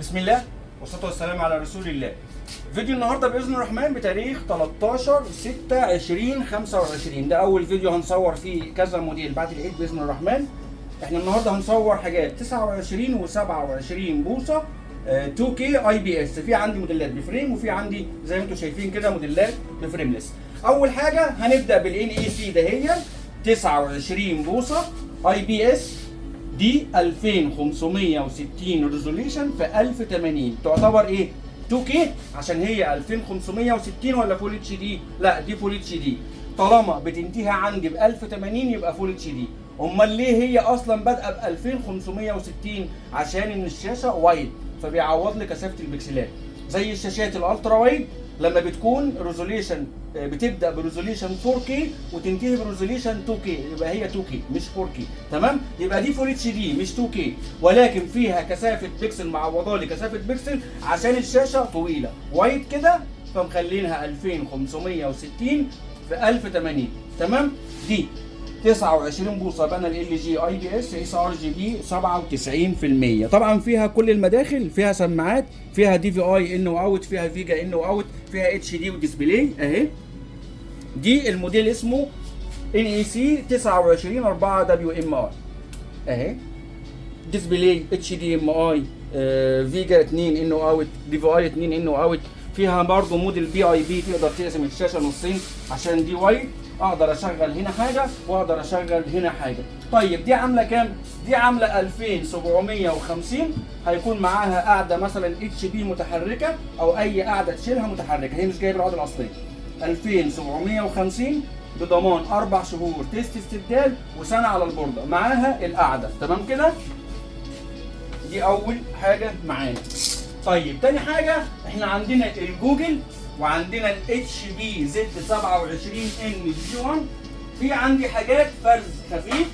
بسم الله والصلاة والسلام على رسول الله. فيديو النهارده بإذن الرحمن بتاريخ 13/6/2025. ده أول فيديو هنصور فيه كذا موديل بعد العيد بإذن الرحمن. احنا النهارده هنصور حاجات 29 و27 بوصة 2K IPS. في عندي موديلات بفريم وفي عندي زي ما انتم شايفين كده موديلات بفريملس. أول حاجة هنبدأ بالNEC دهيا 29 بوصة IPS دي 2560 ريزوليوشن في 1080. تعتبر ايه؟ 2K عشان هي 2560 ولا فول اتش دي؟ لا دي فول اتش دي. طالما بتنتهي عندي ب 1080 يبقى فول اتش دي. امال ليه هي اصلا بادئه ب 2560؟ عشان ان الشاشه وايد فبيعوض لي كثافه البكسلات. زي الشاشات الالترا وايد لما بتكون ريزوليوشن بتبدا بريزوليوشن 4K وتنتهي بريزوليوشن 2K يبقى هي 2K مش 4K. تمام؟ يبقى دي فول اتش دي مش 2K ولكن فيها كثافه بكسل معوضه لي كثافه بكسل عشان الشاشه طويله وايد كده فمخلينها 2560 في 1080. تمام؟ دي 29 بوصه بانل LG IPS sRGB 97%. طبعا فيها كل المداخل، فيها سماعات، فيها DVI ان واوت، فيها فيجا ان واوت، فيها HD وديسبلاي اهي. دي الموديل اسمه NEC 294WMI اهي. ديسبلاي HDMI فيجا 2 ان واوت، DVI 2 ان واوت. فيها برضه موديل BIP تقدر تقسم الشاشه نصين عشان دي وايد، اقدر اشغل هنا حاجه واقدر اشغل هنا حاجه. طيب دي عامله كام؟ دي عامله 2750. هيكون معاها قاعده مثلا HP متحركه او اي قاعده تشيلها متحركه، هي مش جايبه القاعده الاصليه. 2750 بضمان 4 شهور تيست استبدال وسنه على البورده، معاها القاعده. تمام كده؟ دي اول حاجه معانا. طيب تاني حاجه احنا عندنا الجوجل وعندنا HP Z27NG1. في عندي حاجات فرز خفيف،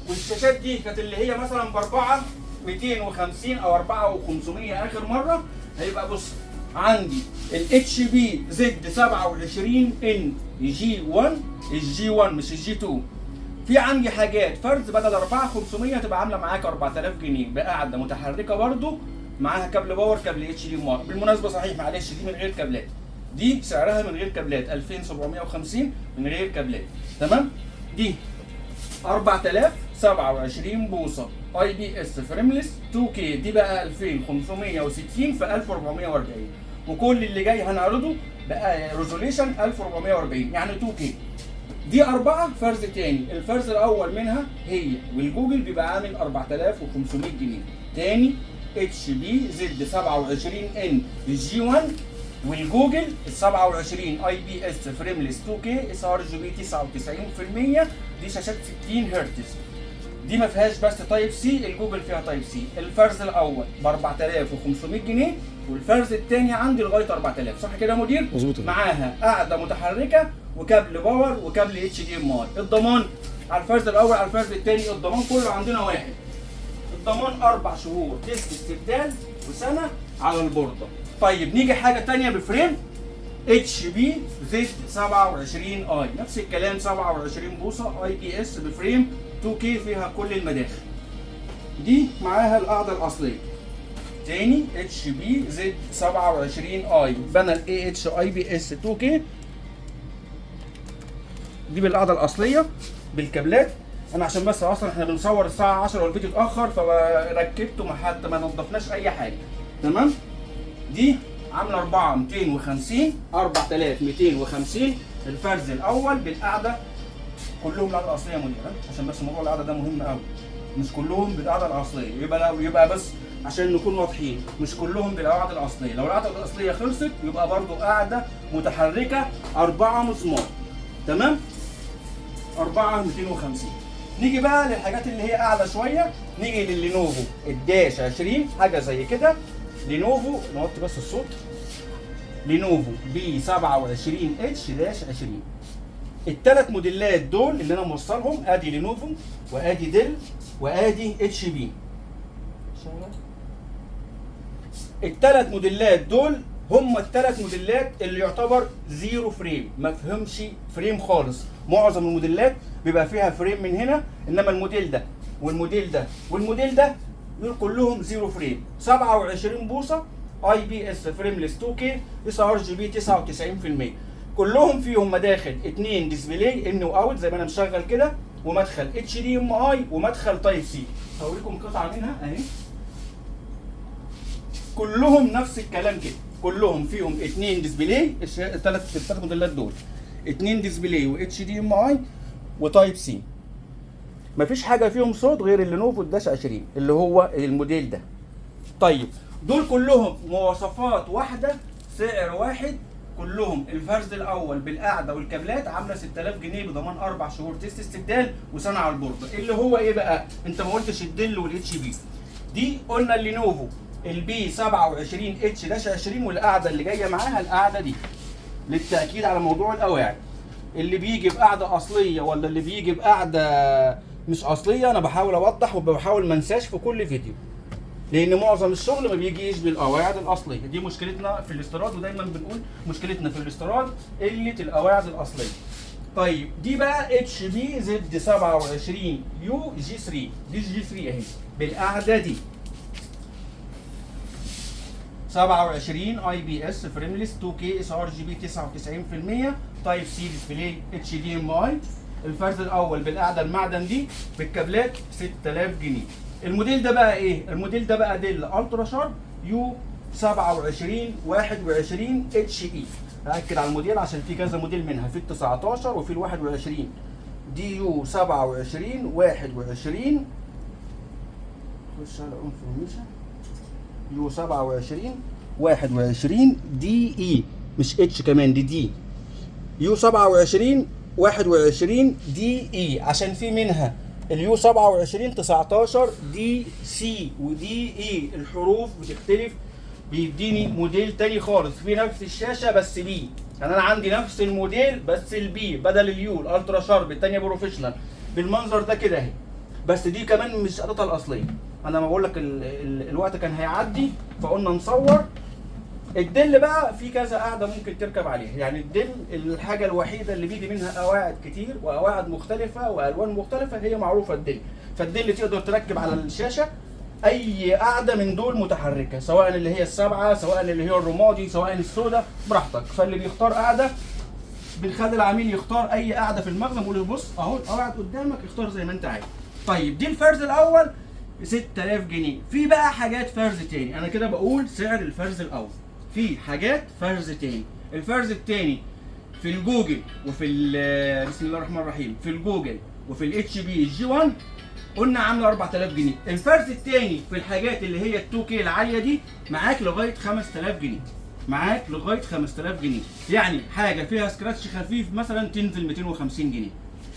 والشاشات دي كانت اللي هي مثلا ب 4250 او 4500 اخر مره. هيبقى بص عندي HP Z27NG1 الG1 مش الG2. في عندي حاجات فرز بدل 4500 هتبقى عامله معاك 4000 جنيه بقاعده متحركه برضو، معاها كابل باور كابل HDMI. بالمناسبه صحيح معلش دي من غير كابلات، دي سعرها من غير كابلات 2750 من غير كابلات. تمام؟ دي 4027 بوصه IPS فريملس 2K دي بقى 2560 في 1440. وكل اللي جاي هنعرضه بقى ريزوليوشن 1440 يعني 2K. دي 4 فرز تاني، الفرز الاول منها هي والجوجل بيبقى عامل 4500 جنيه. تاني HP Z27NG1 والجوجل ال 27 IPS فريملس 2K sRGB 99%. دي شاشات 60 هرتز. دي ما فيهاش بس تايب سي، الجوجل فيها تايب سي. الفرز الاول ب 4500 جنيه والفرز الثاني عندي لغايه 4000. صح كده يا مدير؟ مظبوط. معاها قاعده متحركه وكابل باور وكابل HDMI. الضمان على الفرز الاول على الفرز الثاني الضمان كله عندنا واحد. الضمان 4 شهور تيست استبدال وسنه على البورده. طيب نيجي حاجه ثانيه بفريم HP Z27i نفس الكلام 27 بوصه IPS بفريم 2K فيها كل المداخل. دي معاها القاعده الاصليه. تاني HP Z27i بانل AH IPS 2K دي بالقاعده الاصليه بالكابلات. انا عشان بس اصلا احنا بنصور الساعه 10 والفيديو اتاخر فركبته ما نضفناش اي حاجه. تمام؟ دي عامله 4250 الفرز الاول بالقاعده كلهم القاعده الاصليه مدير، عشان بس موضوع القاعده ده مهم قوي. مش كلهم بالقاعده الاصليه، يبقى بس عشان نكون واضحين مش كلهم بالقاعده الاصليه. لو القاعده الاصليه خلصت يبقى برضو قاعده متحركه 4 مسمار. تمام؟ 4250. نيجي بقى للحاجات اللي هي اعلى شويه، نيجي لللينوفو الداش 20 حاجه زي كده. لينوفو نوطي بس الصوت. لينوفو B27H-20. الثلاث موديلات دول اللي انا موصلهم ادي لينوفو وادي ديل وادي HP. الثلاث موديلات دول هم الثلاث موديلات اللي يعتبر زيرو فريم، ما فيهمش فريم خالص. معظم الموديلات بيبقى فيها فريم من هنا، انما الموديل ده والموديل ده والموديل ده دول كلهم زيرو فريم. 27 بوصه اي بي اس فريمليس 2 كي اس ار جي بي 99%. كلهم فيهم مداخل 2 ديسبلاي ان واوت زي ما انا مشغل كده، ومدخل اتش دي ام اي ومدخل تايب سي. هوريكم قطعه منها اهي. كلهم نفس الكلام كده، كلهم فيهم 2 ديسبلاي. الثلاث موديلات دول 2 ديسبلاي واتش دي ام اي وتايب سي. مفيش حاجه فيهم صوت غير اللينوفو الداش 20 اللي هو الموديل ده. طيب دول كلهم مواصفات واحده، سعر واحد، كلهم. الفرز الاول بالقعده والكابلات عامله 6000 جنيه بضمان 4 شهور تيست استبدال وسنه على البورده. اللي هو ايه بقى؟ انت ما قلتش الدل والاتش بي. دي قلنا اللينوفو البي 27 اتش داش 20، والقعده اللي جايه معاها القعده دي للتاكيد على موضوع القواعد. اللي بيجي بقعده اصليه ولا اللي بيجي بقعده مش اصليه، انا بحاول اوضح وبحاول ما انساش في كل فيديو، لان معظم الشغل ما بيجيش بالقواعد الاصليه. دي مشكلتنا في الاستيراد، ودايما بنقول مشكلتنا في الاستيراد قله القواعد الاصليه. طيب دي بقى اتش بي زد 27 يو جي 3. دي جي 3 اهي بالقعده دي 27 اي بي اس فريمليس 2 كي اس ار جي بي 99%، تايب سي ديسبلاي اتش دي ام اي. الفرز الاول بالقعده المعدن دي بالكابلات 6000 جنيه. الموديل ده بقى ايه؟ الموديل ده بقى ديل الترا شارب يو 27 21 اتش اي. هاكد على الموديل عشان في كذا موديل منها، في ال 19 وفي ال 21. دي يو 27 21. خش على انفورميشن. يو 27 21 دي اي، مش اتش كمان، دي يو 27 21 دي اي، عشان في منها اليو 27 19 دي سي ودي اي، الحروف بتختلف، بيديني موديل تاني خالص في نفس الشاشه بس بي. يعني انا عندي نفس الموديل بس البي بدل اليو الالترا شارب الثانيه بروفيشنال بالمنظر ده كده اهي. بس دي كمان مش قطعتها الاصليه. انا ما بقول لك الوقت كان هيعدي فقلنا نصور. الدل بقى في كذا قاعده ممكن تركب عليها. يعني الدل الحاجه الوحيده اللي بيجي منها قواعد كتير وقواعد مختلفه والوان مختلفه هي معروفه الدل. فالدل تقدر تركب على الشاشه اي قاعده من دول متحركه، سواء اللي هي السبعه، سواء اللي هي الرمادي، سواء السوداء، براحتك. فاللي بيختار قاعده بنخلي العميل يختار اي قاعده في المخزن، بقول له بص اهو القواعد قدامك اختار زي ما انت عايز. طيب دي الفرز الاول 6000 جنيه. في بقى حاجات فرز تاني، انا كده بقول سعر الفرز الاول. في حاجات فرز تاني. الفرز التاني في الجوجل وفي بسم الله الرحمن الرحيم، في الجوجل وفي الاتش بي جي 1 قلنا عامله 4000 جنيه. الفرز الثاني في الحاجات اللي هي ال 2 كي العاليه دي معاك لغايه 5000 جنيه. معاك لغايه 5000 جنيه. يعني حاجه فيها سكراتش خفيف مثلا تنزل 250 جنيه.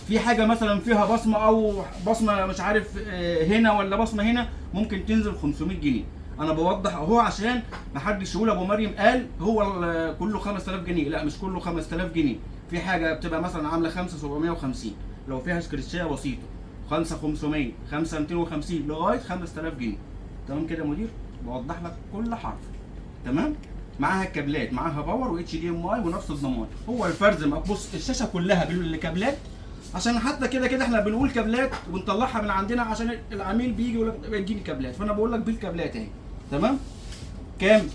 في حاجه مثلا فيها بصمه او بصمه مش عارف هنا ولا بصمه هنا ممكن تنزل 500 جنيه. انا بوضح اهو عشان ما حدش يقول ابو مريم قال هو كله 5000 جنيه. لا، مش كله 5000 جنيه. في حاجه بتبقى مثلا عامله 5750 لو فيها سكراتشيه بسيطه، 5500 5250 لغايه 5000 جنيه. تمام كده يا مدير؟ بوضح لك كل حرف. تمام؟ معاها الكابلات، معاها باور واتش دي ام اي ونفس الضمان. هو الفرز بص الشاشه كلها بالكابلات، عشان حتى كده كده احنا بنقول كابلات ونطلعها من عندنا عشان العميل بيجي يقول لك اديني كابلات، فانا بقول لك بالكابلات اهي. تمام؟ كام؟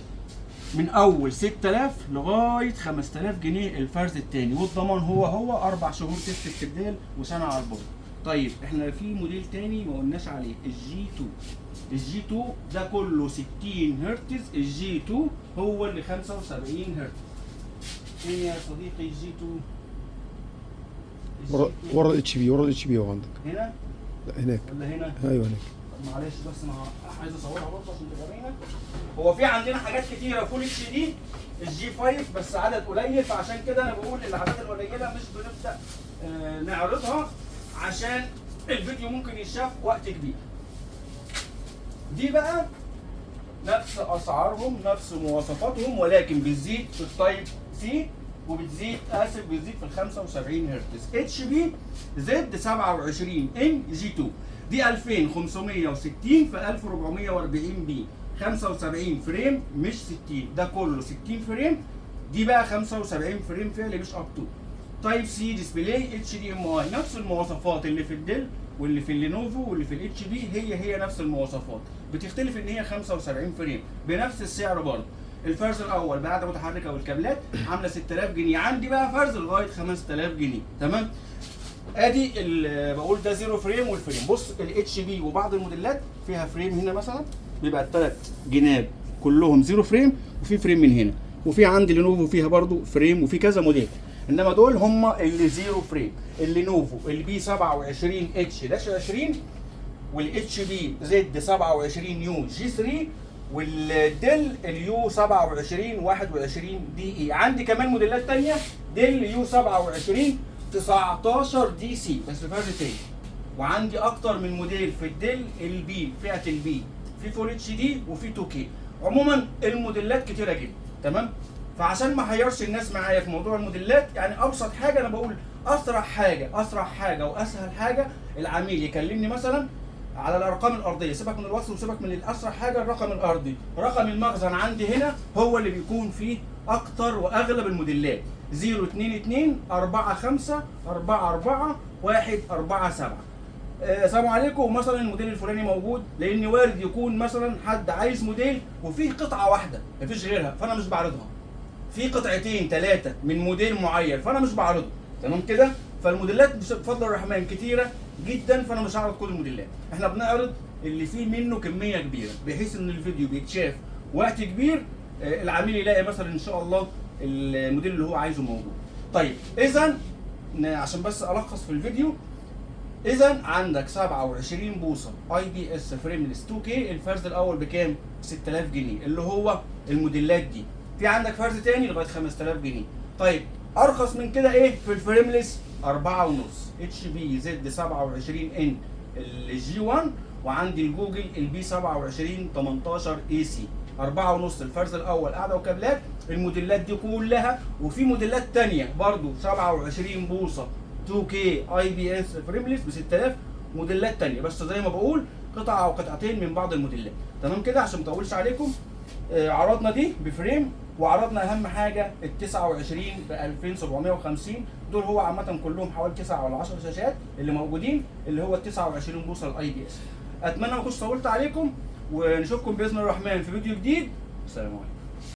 من اول 6000 لغايه 5000 جنيه الفرز الثاني، والضمان هو 4 شهور تست استبدال وسنه على البورد. طيب احنا في موديل تاني ما قلناش عليه، الجي 2. الجي 2 ده كله 60 هرتز. الجي 2 هو اللي 75 هرتز. فين يا صديقي الجي 2؟ ورا الاتش بي، ورا الاتش بي هو عندك. هنا؟ لا هناك. ولا هنا؟ ايوه هناك. معلش بس انا عايز اصورها برضه عشان تورينا. هو في عندنا حاجات كتيره فول اتش دي الجي 5 بس عدد قليل، فعشان كده انا بقول الاعداد القليله مش بنبدا نعرضها عشان الفيديو ممكن يتشاف وقت كبير. دي بقى نفس اسعارهم نفس مواصفاتهم، ولكن بتزيد في التايب سي وبتزيد بتزيد في ال 75 هرتز. اتش بي زد 27 ان جي 2 دي 2560 في 1440 بي، 75 فريم مش 60. ده كله 60 فريم. دي بقى 75 فريم فعلي مش اب تو. تايب سي ديسبلاي اتش دي ام اي، نفس المواصفات اللي في الدل واللي في اللينوفو واللي في الاتش بي، هي نفس المواصفات. بتختلف ان هي 75 فريم بنفس السعر برضه. الفرز الاول بقعده متحركه والكابلات عامله 6000 جنيه، عندي بقى فرز لغايه 5000 جنيه. تمام. ادي بقول ده زيرو فريم والفريم. بص الاتش بي وبعض الموديلات فيها فريم هنا مثلا بيبقى الثلاث جناب كلهم زيرو فريم، وفي فريم من هنا، وفي عندي لينوفو فيها برضو فريم، وفي كذا موديل. انما دول هم اللي زيرو فريم. اللينوفو البي 27 اتش داش 20 والاتش بي زد 27 يو جي 3 والديل اليو 27 21 دي اي. عندي كمان موديلات ثانيه ديل يو 27 19 دي سي بس فرز تاني. وعندي اكتر من موديل في الديل البي، فئه البي في فول اتش دي وفي 2 كي. عموما الموديلات كتيره جدا. تمام. فعشان ما احيرش الناس معايا في موضوع الموديلات، يعني ابسط حاجه انا بقول اسرع حاجه واسهل حاجه العميل يكلمني مثلا على الارقام الارضيه. سيبك من الوصل وسيبك من الاسرع حاجه الرقم الارضي. رقم المخزن عندي هنا هو اللي بيكون فيه اكتر واغلب الموديلات 022 45 44 147. السلام عليكم، مثلا الموديل الفلاني موجود، لان وارد يكون مثلا حد عايز موديل وفيه قطعه واحده مفيش غيرها فانا مش بعرضها، في قطعتين ثلاثه من موديل معين فانا مش بعرضه. تمام كده. فالموديلات بفضل الرحمن كتيره جدا، فانا مش هعرض كل الموديلات. احنا بنعرض اللي فيه منه كميه كبيره بحيث ان الفيديو بيتشاف وقت كبير، العميل يلاقي مثلا ان شاء الله الموديل اللي هو عايزه موجود. طيب اذا عشان بس الخص في الفيديو، اذا عندك 27 بوصه اي بي اس فريمليس 2 كي. الفرز الاول بكام؟ 6000 جنيه اللي هو الموديلات دي. في عندك فرز تاني لغايه 5000 جنيه. طيب ارخص من كده ايه في الفريمليس؟ 4.5 اتش بي زد 27 ان الجي 1، وعندي الجوجل البي 27 18 اي سي. 4.5 الفرز الاول قاعده وكابلات. الموديلات دي كلها، وفي موديلات تانيه برضو 27 بوصه 2 كي اي بي اس فريمليس ب 6000. موديلات تانيه بس زي ما بقول قطعه او قطعتين من بعض الموديلات. تمام كده عشان ما اطولش عليكم. عرضنا دي بفريم، وعرضنا اهم حاجه ال 29 ب 2750. دول هو عامه كلهم حوالي 9 ولا 10 شاشات اللي موجودين، اللي هو ال 29 بوصه الاي بي اس. اتمنى ما اكونش طولت عليكم، ونشوفكم باذن الرحمن في فيديو جديد. السلام عليكم.